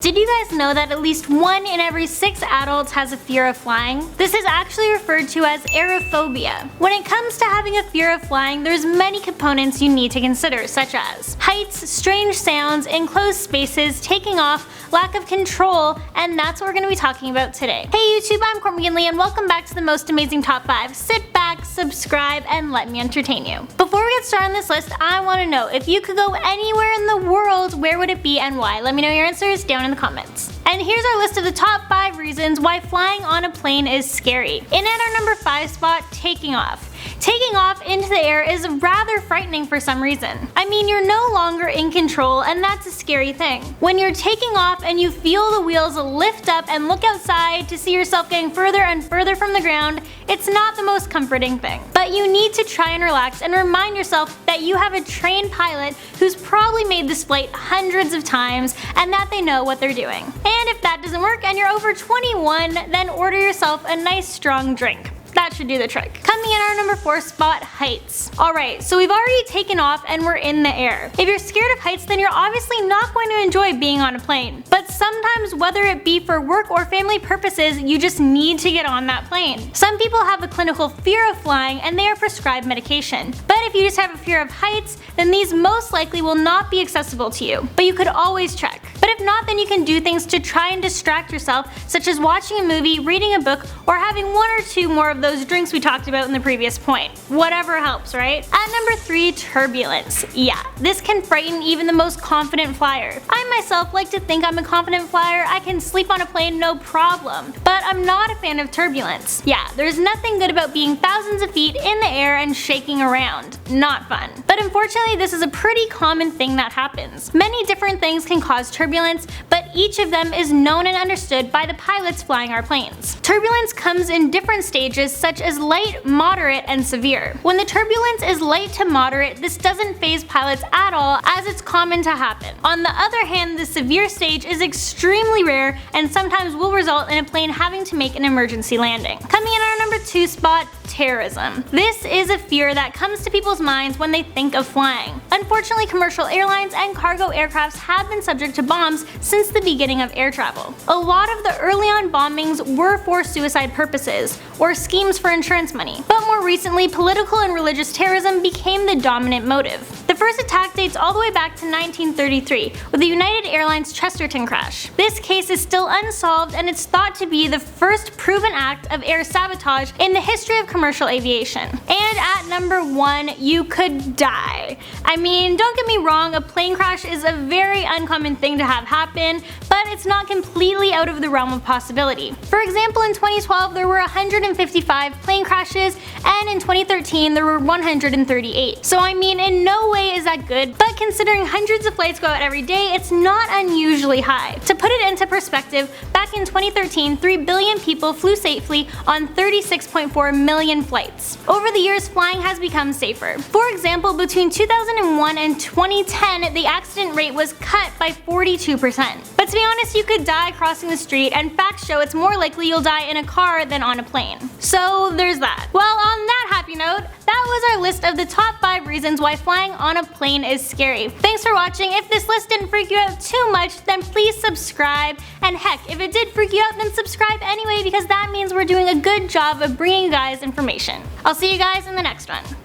Did you guys know that at least 1 in every 6 adults has a fear of flying? This is actually referred to as aerophobia. When it comes to having a fear of flying, there's many components you need to consider, such as heights, strange sounds, enclosed spaces, taking off, lack of control, and that's what we're going to be talking about today. Hey YouTube, I'm Courtney McGinley and welcome back to the most amazing top 5. Sit back, subscribe, and let me entertain you. Before we get started on this list, I want to know, if you could go anywhere in the world, where would it be and why? Let me know your answers down in the comments. And here's our list of the top 5 reasons why flying on a plane is scary. In at our number 5 spot, taking off. Taking off into the air is rather frightening for some reason. I mean, you're no longer in control, and that's a scary thing. When you're taking off and you feel the wheels lift up and look outside to see yourself getting further and further from the ground, it's not the most comforting thing. But you need to try and relax and remind yourself that you have a trained pilot who's probably made this flight hundreds of times and that they know what they're doing. And if that doesn't work and you're over 21, then order yourself a nice strong drink. That should do the trick. Coming in our number 4 spot, heights. Alright, so we've already taken off and we're in the air. If you're scared of heights, then you're obviously not going to enjoy being on a plane. But sometimes, whether it be for work or family purposes, you just need to get on that plane. Some people have a clinical fear of flying and they are prescribed medication. But if you just have a fear of heights, then these most likely will not be accessible to you. But you could always check. But if not, then you can do things to try and distract yourself, such as watching a movie, reading a book, or having 1 or 2 more of those drinks we talked about in the previous point. Whatever helps, right? At number 3, turbulence. Yeah, this can frighten even the most confident flyer. I myself like to think I'm a confident flyer. I can sleep on a plane no problem. But I'm not a fan of turbulence. Yeah, there's nothing good about being thousands of feet in the air and shaking around. Not fun. But unfortunately, this is a pretty common thing that happens. Many different things can cause turbulence, but each of them is known and understood by the pilots flying our planes. Turbulence comes in different stages, such as light, moderate, and severe. When the turbulence is light to moderate, this doesn't faze pilots at all, as it's common to happen. On the other hand, the severe stage is extremely rare and sometimes will result in a plane having to make an emergency landing. Coming in our number 2 spot, terrorism. This is a fear that comes to people's minds when they think of flying. Unfortunately, commercial airlines and cargo aircrafts have been subject to bombs since the beginning of air travel. A lot of the early on bombings were for suicide purposes, or schemes for insurance money. But more recently, political and religious terrorism became the dominant motive. The first attack dates all the way back to 1933 with the United Airlines Chesterton crash. This case is still unsolved and it's thought to be the first proven act of air sabotage in the history of commercial aviation. And at number 1, you could die. I mean, don't get me wrong, a plane crash is a very uncommon thing to have happen, but it's not completely out of the realm of possibility. For example, in 2012 there were 155 plane crashes, and in 2013 there were 138. So I mean, in no way is that good, but considering hundreds of flights go out every day, it's not unusually high. To put it into perspective, back in 2013, 3 billion people flew safely on 36.4 million flights. Over the years, flying has become safer. For example, between 2001 and 2010, the accident rate was cut by 42%. But to be honest, you could die crossing the street, and facts show it's more likely you'll die in a car than on a plane. So there's that. Well, on that happy note, that was our list of the top 5 reasons why flying on a plane is scary. Thanks for watching. If this list didn't freak you out too much, then please subscribe. And heck, if it did freak you out, then subscribe anyway, because that means we're doing a good job of bringing you guys information. I'll see you guys in the next one.